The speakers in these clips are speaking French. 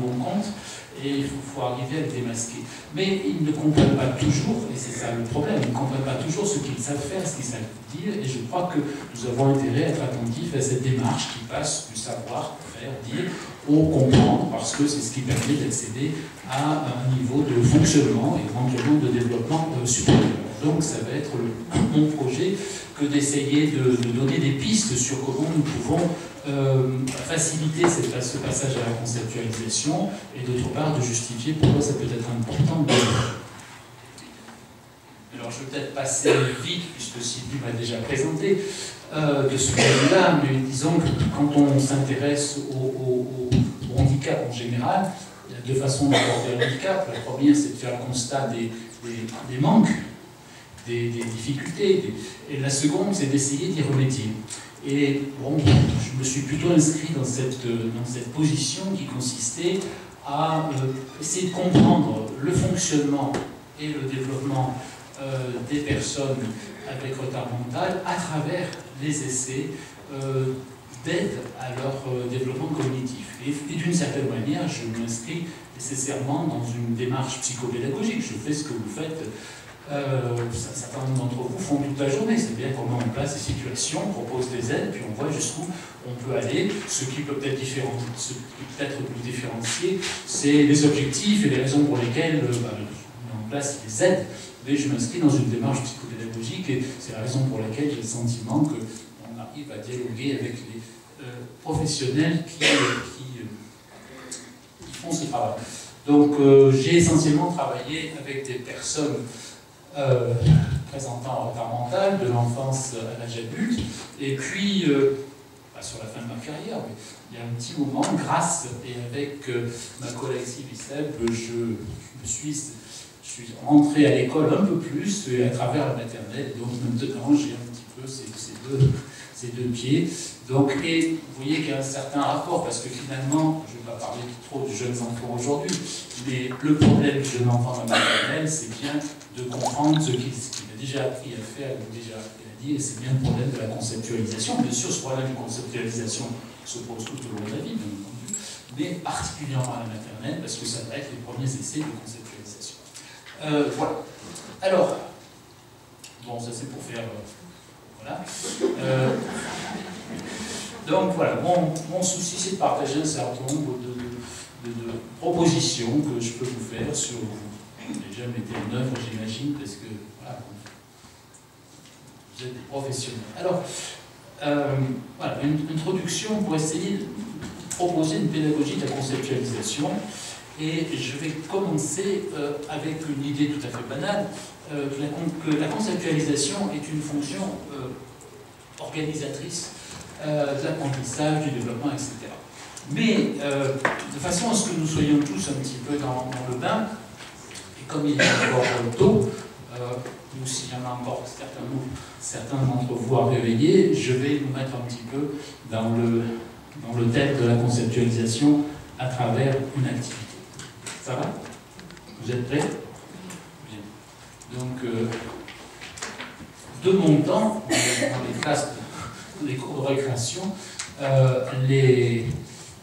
compte, et il faut arriver à le démasquer. Mais ils ne comprennent pas toujours, et c'est ça le problème, ils ne comprennent pas toujours ce qu'ils savent faire, ce qu'ils savent dire, et je crois que nous avons intérêt à être attentifs à cette démarche qui passe du savoir, faire, dire, au comprendre, parce que c'est ce qui permet d'accéder à un niveau de fonctionnement et éventuellement de développement supérieur. Donc ça va être mon projet que d'essayer de donner des pistes sur comment nous pouvons faciliter ce passage à la conceptualisation et d'autre part de justifier pourquoi ça peut être important de... Alors je vais peut-être passer vite puisque Sylvie m'a déjà présenté de ce point de vue-là, mais disons que quand on s'intéresse au handicap en général, il y a deux façons d'aborder le handicap. La première, c'est de faire le constat des manques, des difficultés, et la seconde, c'est d'essayer d'y remédier. Et bon, je me suis plutôt inscrit dans cette position qui consistait à essayer de comprendre le fonctionnement et le développement des personnes avec retard mental à travers les essais d'aide à leur développement cognitif. Et d'une certaine manière, je m'inscris nécessairement dans une démarche psychopédagogique. Je fais ce que vous faites. Certains d'entre vous font toute la journée, c'est bien qu'on met en place des situations, on propose des aides, puis on voit jusqu'où on peut aller. Ce qui peut être nous différencier, c'est les objectifs et les raisons pour lesquelles on met en place les aides. Mais je m'inscris dans une démarche psychopédagogique et c'est la raison pour laquelle j'ai le sentiment qu'on arrive à dialoguer avec les professionnels qui font ce travail. Donc j'ai essentiellement travaillé avec des personnes présentant un retard mental, de l'enfance à l'âge adulte, et puis, pas sur la fin de ma carrière, mais il y a un petit moment, grâce, et avec ma collègue Sylvie Seb, je suis rentré à l'école un peu plus, et à travers la maternelle, donc maintenant j'ai un petit peu ces deux pieds. Donc, et vous voyez qu'il y a un certain rapport, parce que finalement, je ne vais pas parler trop de jeunes enfants aujourd'hui, mais le problème du jeune enfant dans la maternelle, c'est bien de comprendre ce qu'il a déjà appris à faire, ou déjà appris à dire, et c'est bien le problème de la conceptualisation. Bien sûr, ce problème de conceptualisation se pose tout au long de la vie, bien entendu, mais particulièrement à la maternelle, parce que ça va être les premiers essais de conceptualisation. Voilà. Alors, bon, ça c'est pour faire... voilà. Donc voilà, mon souci c'est de partager un certain nombre de propositions que je peux vous faire sur vous. Déjà mettez en œuvre, j'imagine, parce que voilà, vous êtes des professionnels. Alors, voilà, une introduction pour essayer de proposer une pédagogie de la conceptualisation. Et je vais commencer avec une idée tout à fait banale, que la conceptualisation est une fonction organisatrice de l'apprentissage, du développement, etc. Mais de façon à ce que nous soyons tous un petit peu dans le bain, et comme il est encore tôt, ou s'il y en a encore certains d'entre vous à réveiller, je vais nous mettre un petit peu dans le thème de la conceptualisation à travers une activité. Ça va? Vous êtes prêts? Bien. Donc, de mon temps, dans les cours de récréation, les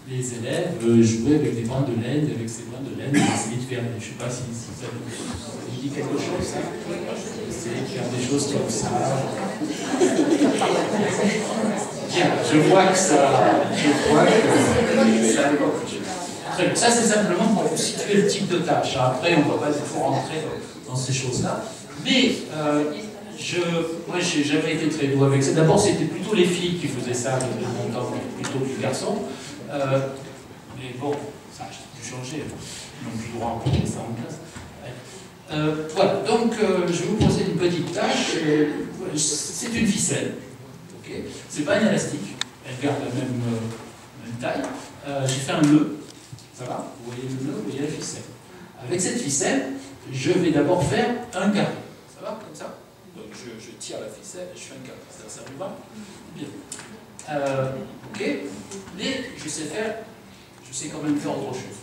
élèves jouaient avec des brins de laine, avec ces brins de laine, ils essayaient de faire, je ne sais pas si ça vous dit quelque chose, ça. Essayer de faire des choses comme ça. Bien, je vois que ça ça, c'est simplement pour vous situer le type de tâche. Après, on ne va pas du tout rentrer dans ces choses-là. Mais moi, je n'ai jamais été très doué avec ça. D'abord, c'était plutôt les filles qui faisaient ça de mon temps, plutôt que les garçons. Mais bon, ça a dû changer. Ils n'ont plus le droit à mettre ça en classe. Voilà, donc je vais vous poser une petite tâche. C'est une ficelle. Okay, c'est pas un élastique. Elle garde la même taille. J'ai fait un nœud. Ça va? Vous voyez le nœud, vous voyez la ficelle. Avec cette ficelle, je vais d'abord faire un carré. Ça va? Comme ça? Donc je tire la ficelle et je fais un carré. Ça vous va? Bien. Ok. Mais je sais quand même faire autre chose.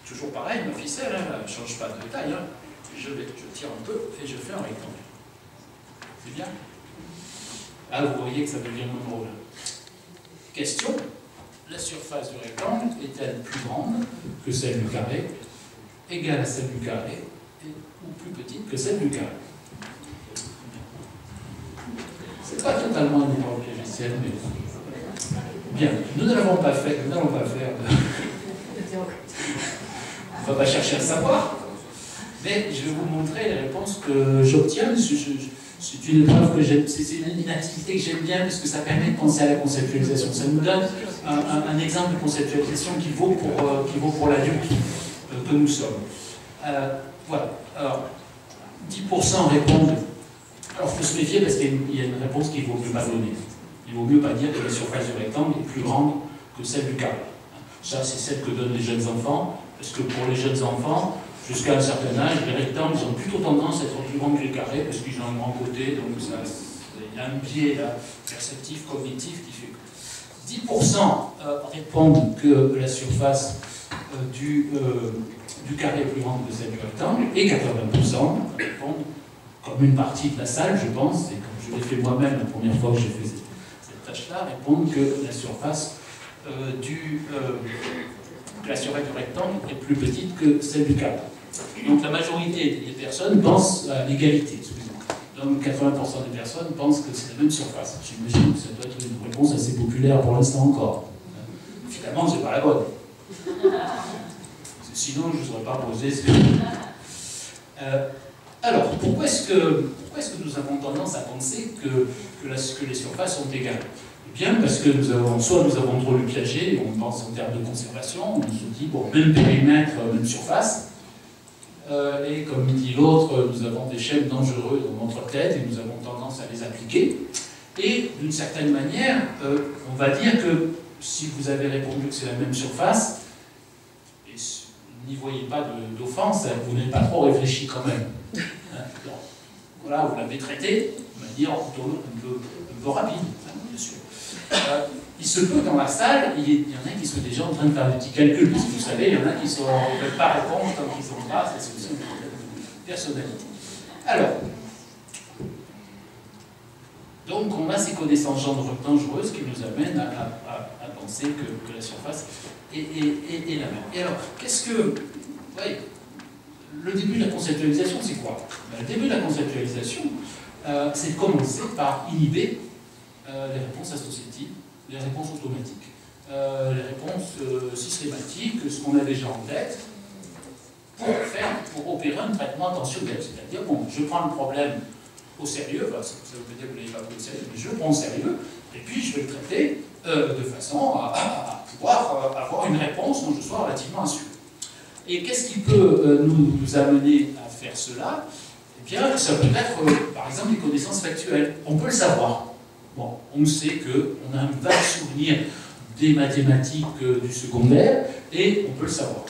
Toujours pareil, ma ficelle, hein, elle ne change pas de taille. Hein. Je tire un peu et je fais un rectangle. C'est bien? Là, vous voyez que ça devient moins drôle. Question. la surface du rectangle est-elle plus grande que celle du carré, égale à celle du carré, ou plus petite que celle du carré? C'est pas totalement une épreuve logicielle, mais bien, nous ne l'avons pas fait, nous n'allons pas faire. On ne va pas chercher à savoir, mais je vais vous montrer les réponses que j'obtiens. C'est une épreuve que j'aime, c'est une activité que j'aime bien parce que ça permet de penser à la conceptualisation. Ça nous donne un exemple de conceptualisation qui vaut pour l'adulte que nous sommes. Voilà. Alors, 10% répondent. Alors, il faut se méfier parce qu'il y a une réponse qu'il ne vaut mieux pas donner. Il vaut mieux pas dire que la surface du rectangle est plus grande que celle du carré. Ça, c'est celle que donnent les jeunes enfants, parce que pour les jeunes enfants, jusqu'à un certain âge, les rectangles ont plutôt tendance à être plus grands que les carrés, parce qu'ils ont un grand côté, donc il y a un biais là, perceptif, cognitif, qui fait que 10% répondent que la surface du carré est plus grande que celle du rectangle, et 80% répondent, comme une partie de la salle, je pense, et comme je l'ai fait moi-même la première fois que j'ai fait cette tâche-là, répondent que la surface du rectangle est plus petite que celle du carré. Donc la majorité des personnes pensent à l'égalité. Donc 80% des personnes pensent que c'est la même surface. J'imagine que ça doit être une réponse assez populaire pour l'instant encore. Finalement, c'est pas la bonne. Sinon, je ne vous aurais pas posé ce que... Alors, pourquoi est-ce que nous avons tendance à penser que les surfaces sont égales? Eh bien, parce que soit nous avons trop lu Piaget, on pense en termes de conservation, on se dit, bon, même périmètre, même surface, et comme dit l'autre, nous avons des schèmes dangereux dans notre tête et nous avons tendance à les appliquer. Et d'une certaine manière, on va dire que si vous avez répondu que c'est la même surface, et n'y voyez pas d'offense, vous n'avez pas trop réfléchi quand même. Donc, voilà, vous l'avez traité de manière un peu rapide, bien sûr. Il se peut dans la salle, il y en a qui sont déjà en train de faire des petits calculs, parce que vous savez, il y en a qui ne veulent pas répondre tant qu'ils sont pas, c'est aussi une personnalité. Alors, donc on a ces connaissances dangereuses qui nous amènent à penser que la surface est la même. Et alors, qu'est-ce que... Vous voyez, le début de la conceptualisation, c'est quoi? Le début de la conceptualisation, c'est de commencer par inhiber les réponses associatives, les réponses automatiques, les réponses systématiques, ce qu'on a déjà en tête, pour opérer un traitement attentionnel. C'est-à-dire, bon, je prends le problème au sérieux, enfin, ça veut dire que vous ne l'avez pas pris au sérieux, mais je le prends au sérieux, et puis je vais le traiter de façon à pouvoir avoir une réponse dont je sois relativement assuré. Et qu'est-ce qui peut nous amener à faire cela? Eh bien, ça peut être, par exemple, des connaissances factuelles. On peut le savoir. Bon, on sait qu'on a un vague souvenir des mathématiques du secondaire, et on peut le savoir.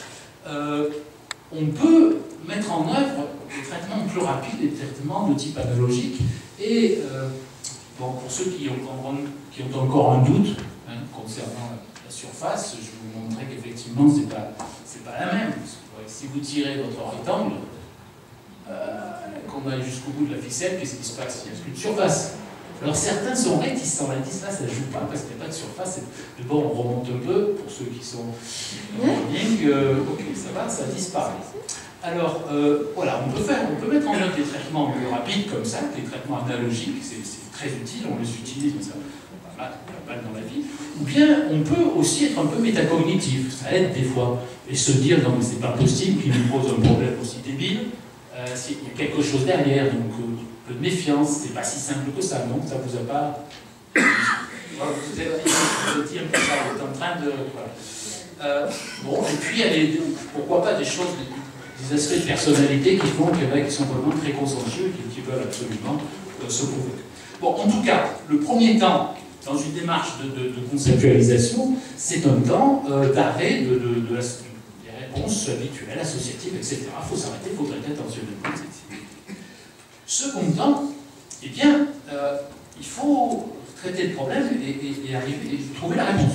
On peut mettre en œuvre des traitements plus rapides, des traitements de type analogique, et bon, pour ceux qui ont encore un doute concernant la surface, je vais vous montrer qu'effectivement, c'est pas la même. Si vous tirez votre rectangle, qu'on aille jusqu'au bout de la ficelle, qu'est-ce qui se passe? Il n'y a plus de surface. Alors certains sont réticents, ils disent là ça ne joue pas parce qu'il n'y a pas de surface. Mais bon, on remonte un peu, pour ceux qui sont en ligne, ok, ça va, ça disparaît. Alors voilà, on peut mettre en œuvre des traitements plus rapides comme ça, des traitements analogiques, c'est très utile, on les utilise, mais ça pas mal dans la vie. Ou bien on peut aussi être un peu métacognitif, ça aide des fois, et se dire non mais c'est pas possible qu'il nous pose un problème aussi débile, il y a quelque chose derrière, donc un peu de méfiance, c'est pas si simple que ça, non? Ça vous a pas... Vous êtes dit un peu ça, vous êtes en train de... Voilà. Bon, et puis il y a pourquoi pas des choses, des aspects de personnalité qui font qu'il y en a qui sont vraiment très consciencieux et qui veulent absolument se prouver. Bon, en tout cas, le premier temps, dans une démarche de conceptualisation, c'est un temps d'arrêt des réponses habituelles, associatives, etc. Il faut s'arrêter, il faut traiter attentionnellement, etc. Second temps, eh bien, il faut traiter le problème et arriver et trouver la réponse.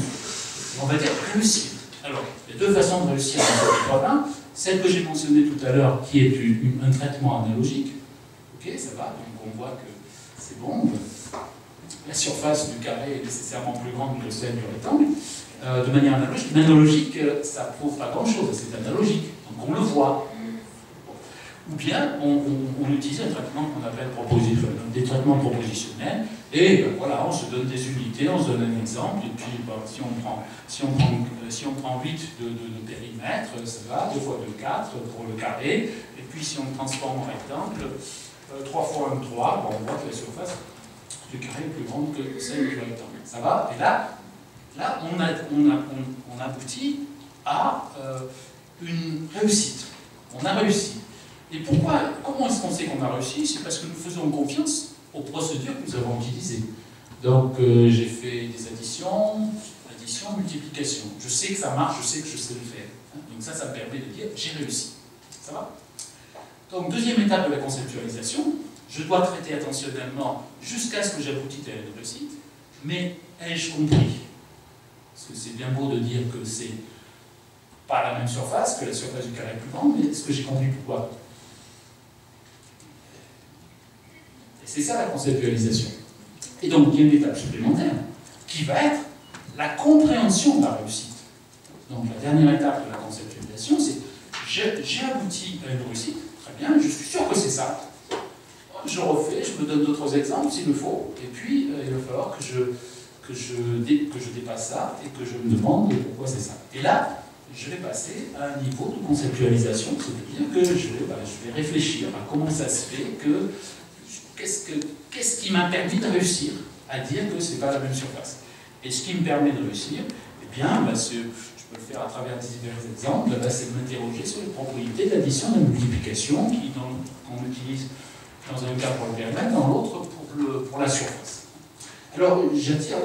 On va dire réussir. Alors, il y a deux façons de réussir dans ce problème. Celle que j'ai mentionnée tout à l'heure, qui est un traitement analogique. Ok, ça va, donc on voit que c'est bon. La surface du carré est nécessairement plus grande que celle du rectangle. de manière analogique. Mais analogique, ça ne prouve pas grand-chose, c'est analogique, donc on le voit. Ou bien on utilise un traitement qu'on appelle des traitements propositionnels, et ben voilà, on se donne des unités, on se donne un exemple, et puis ben, si on prend 8 de périmètre, ça va, 2 fois 2, 4 pour le carré, et puis si on le transforme en rectangle, 3 fois 1, 3, bon, on voit que la surface du carré est plus grande que celle du rectangle. Ça va? Et là on aboutit à une réussite. On a réussi. Et comment est-ce qu'on sait qu'on a réussi? C'est parce que nous faisons confiance aux procédures que nous avons utilisées. Donc j'ai fait des additions, multiplication. Je sais que ça marche, je sais que je sais le faire. Donc ça me permet de dire j'ai réussi. Ça va? Donc deuxième étape de la conceptualisation, je dois traiter attentionnellement jusqu'à ce que j'aboutisse à une réussite, mais ai-je compris? Parce que c'est bien beau de dire que c'est pas la même surface, que la surface du carré est plus grande, mais est-ce que j'ai compris pourquoi? Et c'est ça la conceptualisation. Et donc il y a une étape supplémentaire qui va être la compréhension de la réussite. Donc la dernière étape de la conceptualisation, c'est j'ai abouti à une réussite, très bien, je suis sûr que c'est ça. Je refais, je me donne d'autres exemples s'il le faut, et puis il va falloir que je dépasse ça et que je me demande pourquoi c'est ça. Et là, je vais passer à un niveau de conceptualisation, c'est-à-dire que je vais réfléchir à comment ça se fait que qu'est-ce qui m'a permis de réussir à dire que ce n'est pas la même surface. Et ce qui me permet de réussir, eh bien, je peux le faire à travers divers exemples, c'est de m'interroger sur les propriétés d'addition et de multiplication qu'on utilise dans un cas pour le périmètre, dans l'autre pour la surface. Alors, j'attire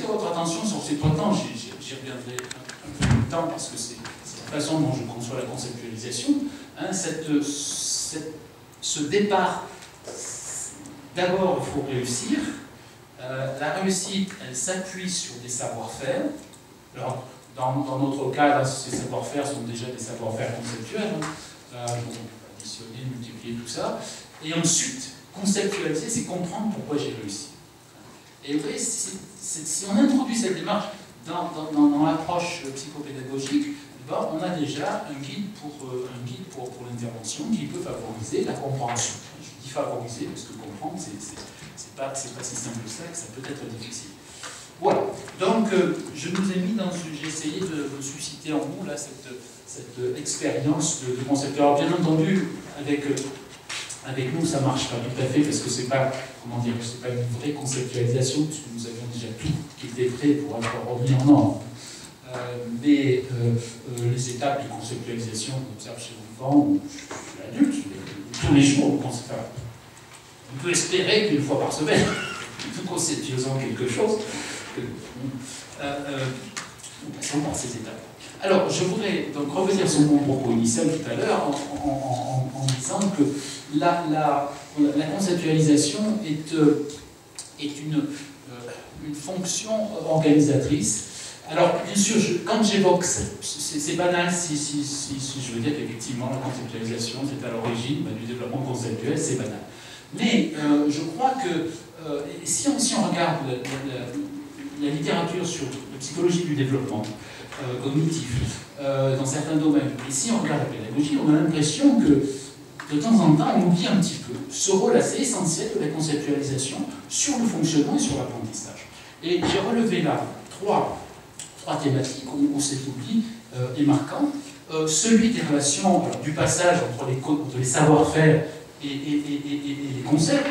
votre attention sur ces 3 temps, j'y reviendrai un peu plus temps parce que c'est la façon dont je conçois la conceptualisation, hein, ce départ. D'abord, il faut réussir. La réussite, elle s'appuie sur des savoir-faire. Alors, dans notre cas, là, ces savoir-faire sont déjà des savoir-faire conceptuels. Hein. Additionner, multiplier, tout ça. Et ensuite, conceptualiser, c'est comprendre pourquoi j'ai réussi. Et vous voyez, si on introduit cette démarche dans l'approche psychopédagogique, ben, on a déjà un guide pour l'intervention qui peut favoriser la compréhension. Je dis favoriser parce que comprendre, c'est pas si simple que ça peut être difficile. Voilà, donc je nous ai mis j'ai essayé de susciter en vous là, cette expérience de concept. Alors bien entendu, avec nous ça ne marche pas tout à fait parce que c'est pas, c'est pas une vraie conceptualisation puisque nous avions déjà tout qui était prêt pour être remis en ordre. Mais les étapes de conceptualisation qu'on observe chez l'enfant, chez l'adulte, tous les jours, on peut espérer qu'une fois par semaine, nous conceptualisons quelque chose, nous passons par ces étapes. Alors, je voudrais donc revenir sur mon propos initial tout à l'heure en disant que la conceptualisation est une fonction organisatrice. Alors, bien sûr, quand j'évoque, c'est banal si je veux dire qu'effectivement la conceptualisation c'est à l'origine du développement conceptuel, c'est banal. Mais je crois que si on regarde la littérature sur la psychologie du développement cognitif dans certains domaines, et si on regarde la pédagogie, on a l'impression que de temps en temps on oublie un petit peu ce rôle assez essentiel de la conceptualisation sur le fonctionnement et sur l'apprentissage. Et j'ai relevé là trois thématiques où cet oubli est marquant. Celui des relations, du passage entre les savoir-faire et les concepts,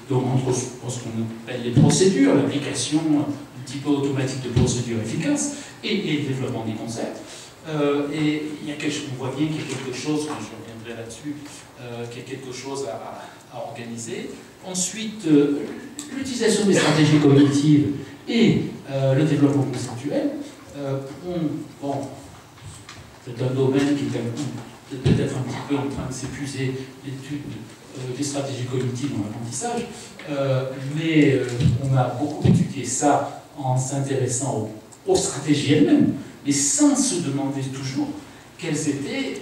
entre ce qu'on appelle les procédures, l'application un petit peu automatique de procédures efficaces, et le développement des concepts. Et on voit bien qu'il y a quelque chose, je reviendrai là-dessus, qu'il y a quelque chose à organiser. Ensuite, l'utilisation des stratégies cognitives et le développement conceptuel. C'est un domaine qui est peut-être un petit peu en train de s'épuiser, l'étude des stratégies cognitives en apprentissage, mais on a beaucoup étudié ça en s'intéressant aux stratégies elles-mêmes, mais sans se demander toujours quels étaient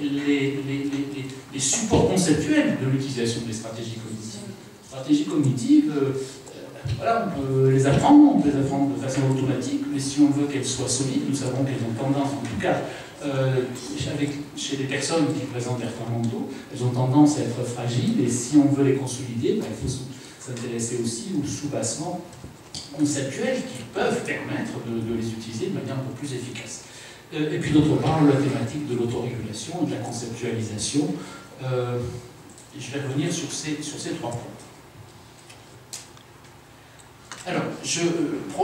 les supports conceptuels de l'utilisation des stratégies cognitives. Stratégies cognitives, voilà, on peut les apprendre de façon automatique, mais si on veut qu'elles soient solides, nous savons qu'elles ont tendance, en tout cas, chez les personnes qui présentent des retards mentaux, elles ont tendance à être fragiles, et si on veut les consolider, ben, il faut s'intéresser aussi aux sous-bassements conceptuels qui peuvent permettre de les utiliser de manière un peu plus efficace. Et puis d'autre part, la thématique de l'autorégulation et de la conceptualisation. Je vais revenir sur ces 3 points. Alors,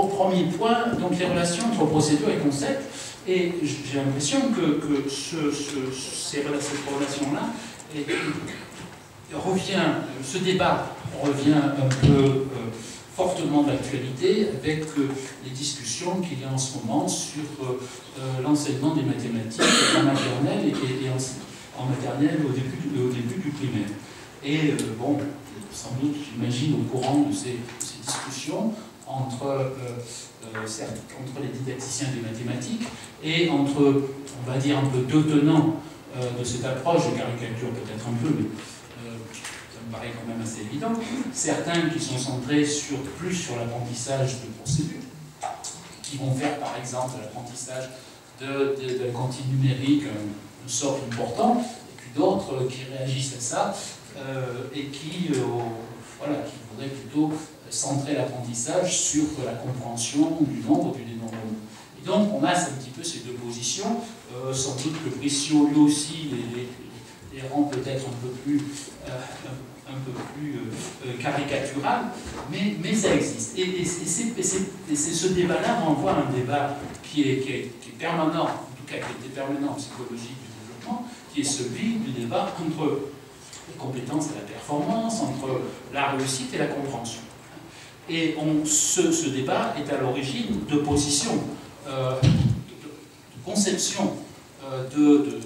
premier point, donc les relations entre procédure et concept, et j'ai l'impression que cette relation-là ce débat revient un peu fortement d'actualité avec les discussions qu'il y a en ce moment sur l'enseignement des mathématiques en maternelle et en maternelle au début du primaire. Et bon, sans doute, j'imagine, au courant de ces discussions entre les didacticiens des mathématiques et entre, on va dire, un peu deux tenants de cette approche, je caricature peut-être un peu, mais ça me paraît quand même assez évident. Certains qui sont centrés plus sur l'apprentissage de procédures, qui vont faire par exemple l'apprentissage d'un continu numérique un sort important, et puis d'autres qui réagissent à ça et qui voudraient plutôt centrer l'apprentissage sur la compréhension du nombre du dénombrement. Et donc on a un petit peu ces deux positions, sans doute que Brissot lui aussi les rend peut-être un peu plus caricatural, mais ça existe. Et ce débat-là renvoie à un débat qui est permanent, en tout cas qui était permanent en psychologie du développement, qui est celui du débat entre les compétences et la performance, entre la réussite et la compréhension. Et ce débat est à l'origine de positions, de conception de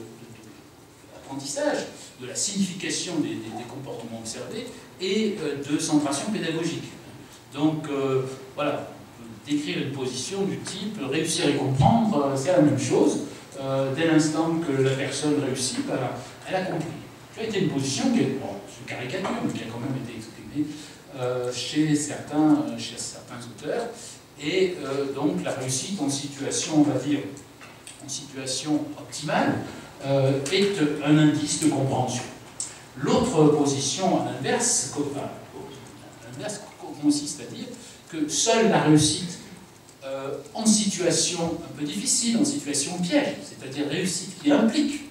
l'apprentissage, de la signification des comportements observés et de centration pédagogique. Donc voilà, on peut décrire une position du type réussir et comprendre, c'est la même chose. Dès l'instant que la personne réussit, elle a compris. Ça a été une position qui est, bon, c'est une caricature, mais qui a quand même été exprimée chez certains auteurs. Et donc la réussite en situation, on va dire, en situation optimale, est un indice de compréhension. L'autre position, à l'inverse, consiste à dire que seule la réussite en situation un peu difficile, en situation piège, c'est-à-dire réussite qui implique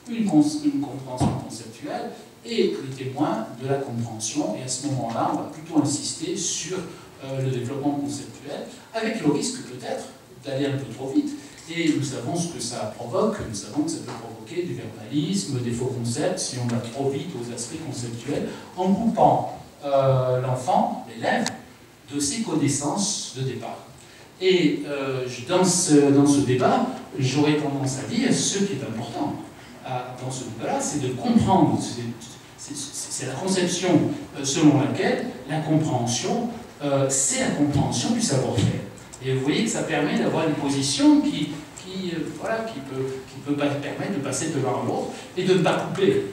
une compréhension conceptuelle, et le témoin de la compréhension. Et à ce moment-là, on va plutôt insister sur le développement conceptuel, avec le risque peut-être d'aller un peu trop vite. Et nous savons ce que ça provoque, nous savons que ça peut provoquer du verbalisme, des faux concepts, si on va trop vite aux aspects conceptuels, en coupant l'enfant, l'élève, de ses connaissances de départ. Et dans ce débat, j'aurais tendance à dire ce qui est important dans ce débat-là, c'est de comprendre, c'est la conception selon laquelle la compréhension, c'est la compréhension du savoir-faire. Et vous voyez que ça permet d'avoir une position qui peut permettre de passer de l'un à l'autre et de ne pas couper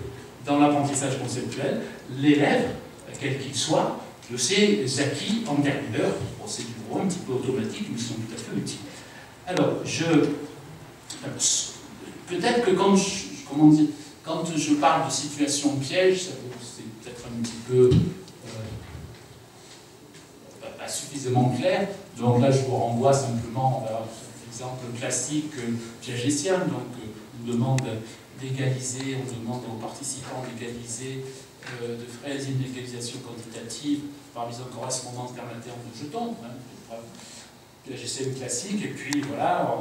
dans l'apprentissage conceptuel l'élève, quel qu'il soit, de ses acquis antérieurs, procéduraux, un petit peu automatiques, mais qui sont tout à fait utiles. Alors, peut-être que quand je parle de situation piège, c'est peut-être un petit peu pas suffisamment clair. Donc là, je vous renvoie simplement à l'exemple classique piagétien. Donc, on demande d'égaliser, on demande aux participants d'égaliser de fraises une égalisation quantitative par mise en correspondance d'un terme de jetons. Piagétien classique, et puis voilà,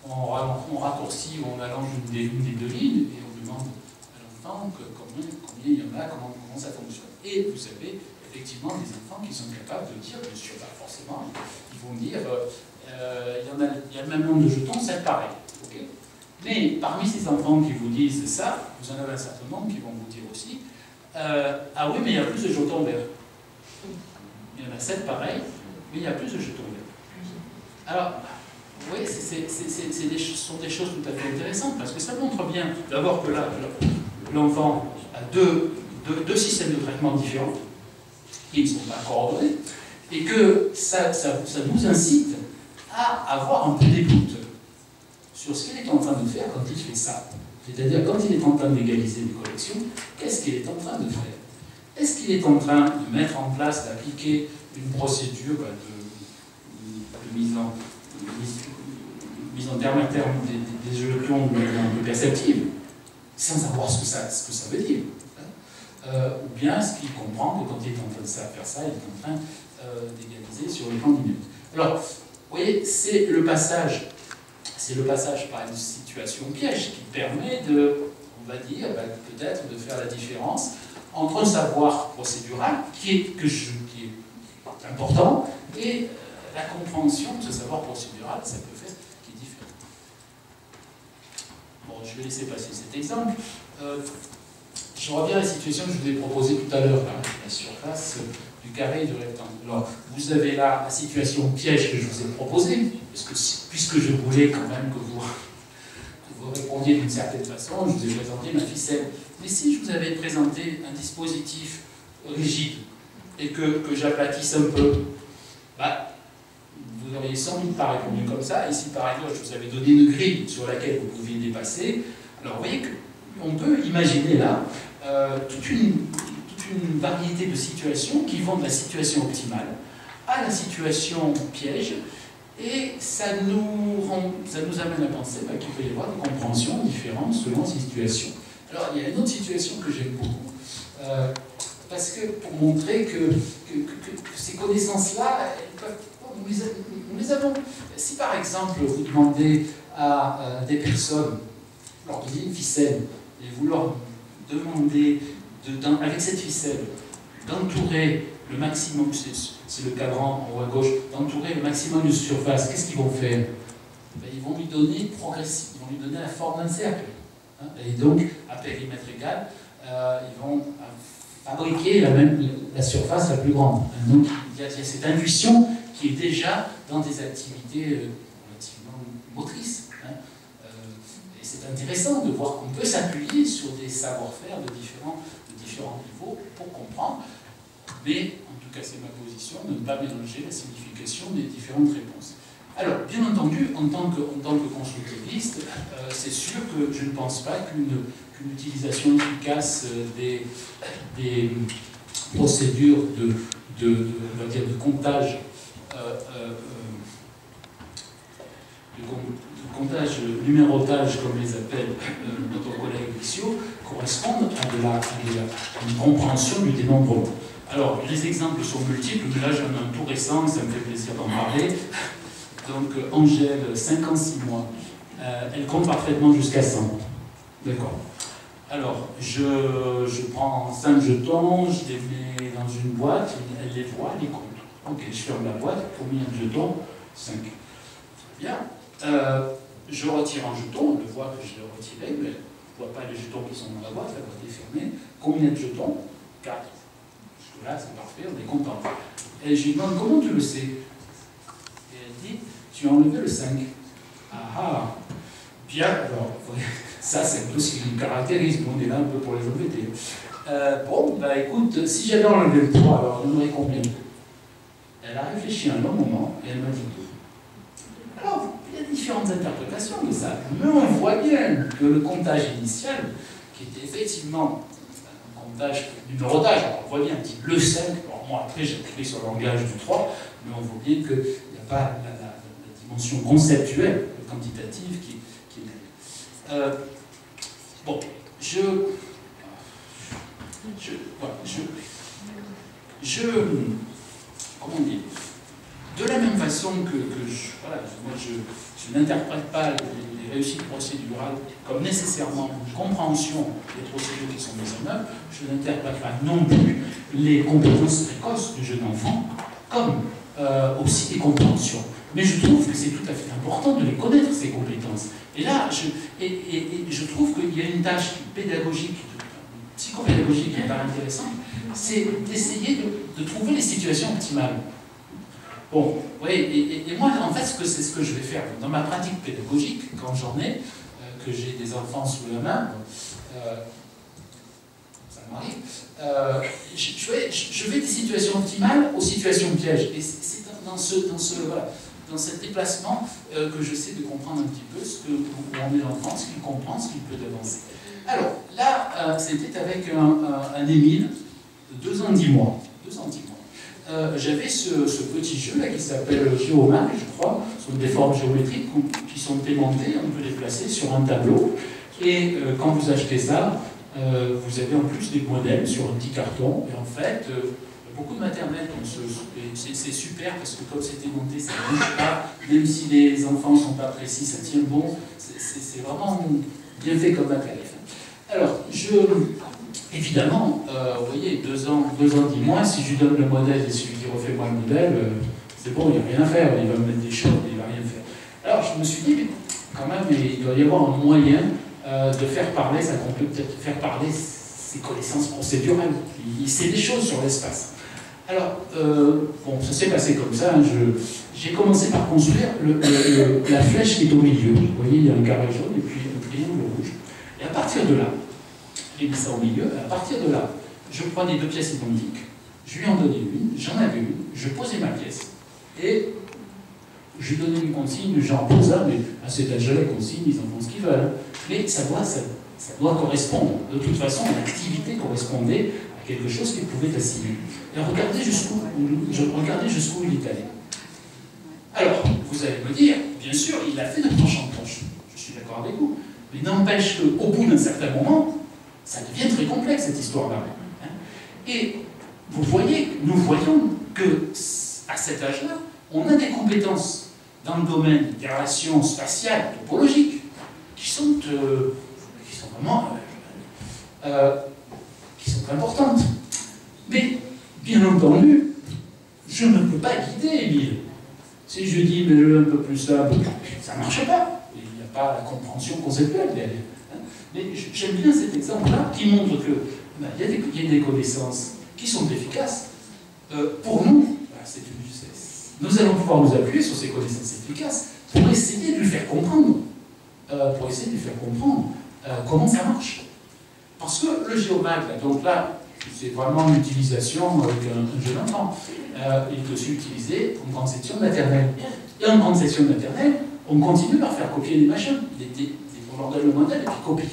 on raccourcit ou on allonge une des deux lignes et on demande à l'enfant combien il y en a, comment ça fonctionne. Et vous avez effectivement des enfants qui sont capables de dire, bien sûr, pas forcément, ils vont dire il y a le même nombre de jetons, c'est pareil. Okay, mais parmi ces enfants qui vous disent ça, vous en avez un certain nombre qui vont vous dire aussi ah oui, mais il y a plus de jetons verts. Il y en a 7 pareils, mais il y a plus de jetons verts. Alors, oui, ce sont des choses tout à fait intéressantes, parce que ça montre bien, d'abord que là, l'enfant a deux systèmes de traitement différents, qui ne sont pas coordonnés, et que ça nous incite à avoir un peu des doutes sur ce qu'il est en train de faire quand il fait ça. C'est-à-dire, quand il est en train d'égaliser les collections, qu'est-ce qu'il est en train de faire? Est-ce qu'il est en train de mettre en place, d'appliquer une procédure de mise en terme des jetons de manière un peu perceptive, sans savoir ce que ça veut dire? Ou bien est-ce qu'il comprend que quand il est en train de faire ça, il est en train d'égaliser sur le plan numérique? Alors, vous voyez, c'est le passage par une situation piège qui permet de, on va dire, peut-être de faire la différence entre un savoir procédural qui est important et la compréhension de ce savoir procédural, ça peut faire, qui est différent. Bon, je vais laisser passer cet exemple. Je reviens à la situation que je vous ai proposée tout à l'heure, la surface du carré et du rectangle. Alors, vous avez là la situation piège que je vous ai proposée, parce que puisque je voulais quand même que vous répondiez d'une certaine façon, je vous ai présenté ma ficelle. Mais si je vous avais présenté un dispositif rigide et que j'aplatisse un peu, vous n'auriez sans doute pas répondu comme ça. Et si par exemple je vous avais donné une grille sur laquelle vous pouviez dépasser, alors vous voyez qu'on peut imaginer là toute une variété de situations qui vont de la situation optimale à la situation piège. Et ça nous amène à penser qu'il peut y avoir des compréhensions différentes selon ces situations. Alors, il y a une autre situation que j'aime beaucoup, parce que pour montrer que ces connaissances-là, nous les avons. Si par exemple, vous demandez à des personnes, leur donnez une ficelle, et vous leur demandez, avec cette ficelle, d'entourer le maximum, c'est le cadran en haut à gauche, d'entourer le maximum de surface, qu'est-ce qu'ils vont faire? Ils vont lui donner progressif, ils vont lui donner la forme d'un cercle. Et donc, à périmètre égal, ils vont fabriquer la surface la plus grande. Donc, il y a cette intuition qui est déjà dans des activités relativement motrices. Et c'est intéressant de voir qu'on peut s'appuyer sur des savoir-faire de différents niveaux pour comprendre. Mais, en tout cas, c'est ma position, de ne pas mélanger la signification des différentes réponses. Alors, bien entendu, en tant que constructiviste, c'est sûr que je ne pense pas qu'une utilisation efficace des procédures on va dire, de comptage, numérotage, comme les appelle notre collègue Vixio, correspondent à une compréhension du dénombrement. Alors, les exemples sont multiples, mais là j'en ai un tout récent, ça me fait plaisir d'en parler. Donc, Angèle, 56 mois, elle compte parfaitement jusqu'à 100. D'accord. Alors, je prends 5 jetons, je les mets dans une boîte, elle les voit, elle les compte. Ok, je ferme la boîte, combien de jetons? 5. Très bien. Je retire un jeton, elle voit que je l'ai retiré, mais elle ne voit pas les jetons qui sont dans la boîte est fermée. Combien de jetons? 4. Là, c'est parfait, on est content. Et je lui demande, comment tu le sais? Et elle dit, tu as enlevé le 5. Ah ah. Bien, alors, ça c'est un peu ce qui nous caractérise, on est là un peu pour les embêter. Bon, bah écoute, si j'avais enlevé le 3, alors on aurait combien? Elle a réfléchi un long moment et elle m'a dit 2. Alors, il y a différentes interprétations de ça, mais on voit bien que le comptage initial, qui était effectivement comptage, numérotage, alors on voit bien, dit le 5, alors moi après j'ai écrit sur le langage du 3, mais on voit bien qu'il n'y a pas la dimension conceptuelle, quantitative qui est derrière. Bon, comment dire, de la même façon que je n'interprète pas les réussites procédurales comme nécessairement une compréhension des procédures qui sont mises en œuvre, je n'interprète pas non plus les compétences précoces du jeune enfant comme aussi des compréhensions. Mais je trouve que c'est tout à fait important de les connaître, ces compétences. Et là, je trouve qu'il y a une tâche pédagogique, psychopédagogique qui est pas intéressante, c'est d'essayer de trouver les situations optimales. Bon, oui, et moi, en fait, c'est ce que je vais faire dans ma pratique pédagogique, quand j'en ai, que j'ai des enfants sous la main, ça ça m'arrive, je vais des situations optimales aux situations pièges. Et c'est dans cet déplacement que j'essaie de comprendre un petit peu où en est l'enfant, ce qu'il comprend, ce qu'il peut avancer. Alors, là, c'était avec un Émile de 2 ans 10 mois. 2 ans 10 mois. J'avais ce petit jeu là qui s'appelle Géomag, je crois. Ce sont des formes géométriques qui sont aimantées, on peut les placer sur un tableau. Et quand vous achetez ça, vous avez en plus des modèles sur un petit carton. Et en fait, beaucoup de maternelles, c'est super parce que comme c'est aimanté, ça ne bouge pas. Même si les enfants ne sont pas précis, ça tient bon. C'est vraiment bien fait comme matériel. Alors, évidemment, vous voyez, 2 ans 10 mois, si je lui donne le modèle et celui qui refait moi le modèle, c'est bon, il n'y a rien à faire, il va me mettre des choses, il ne va rien faire. Alors, je me suis dit, mais quand même, il doit y avoir un moyen de faire parler, ça qu'on peut peut-être faire parler ses connaissances procédurales. Il sait des choses sur l'espace. Alors, bon, ça s'est passé comme ça, hein, j'ai commencé par construire la flèche qui est au milieu. Vous voyez, il y a un carré jaune et puis un triangle rouge. Et à partir de là, j'ai mis ça au milieu, à partir de là, je prenais 2 pièces identiques, je lui en donnais une, j'en avais une, je posais ma pièce, et je lui donnais une consigne, genre pour ça, mais à cet âge-là, les consignes, ils en font ce qu'ils veulent. Mais ça doit correspondre. De toute façon, l'activité correspondait à quelque chose qu'il pouvait assimiler. Et regardez jusqu'où il est allé. Alors, vous allez me dire, bien sûr, il a fait de tranche en tranche. Je suis d'accord avec vous. Mais n'empêche qu'au bout d'un certain moment, ça devient très complexe, cette histoire-là. Et vous voyez, nous voyons qu'à cet âge-là, on a des compétences dans le domaine des relations spatiales, topologiques, qui sont vraiment importantes. Mais, bien entendu, je ne peux pas guider Émile. Si je dis, mais un peu plus là, ça ne marche pas. Il n'y a pas la compréhension conceptuelle derrière. Mais j'aime bien cet exemple-là qui montre qu'il y a des connaissances qui sont efficaces. Pour nous, nous allons pouvoir nous appuyer sur ces connaissances efficaces pour essayer de lui faire comprendre. Comment ça marche. Parce que le géomag, donc là, c'est vraiment l'utilisation avec un jeune enfant. Il peut s'utiliser en grande section maternelle. Et en grande section maternelle, on continue par faire copier des machins. On leur donne le modèle et puis copie.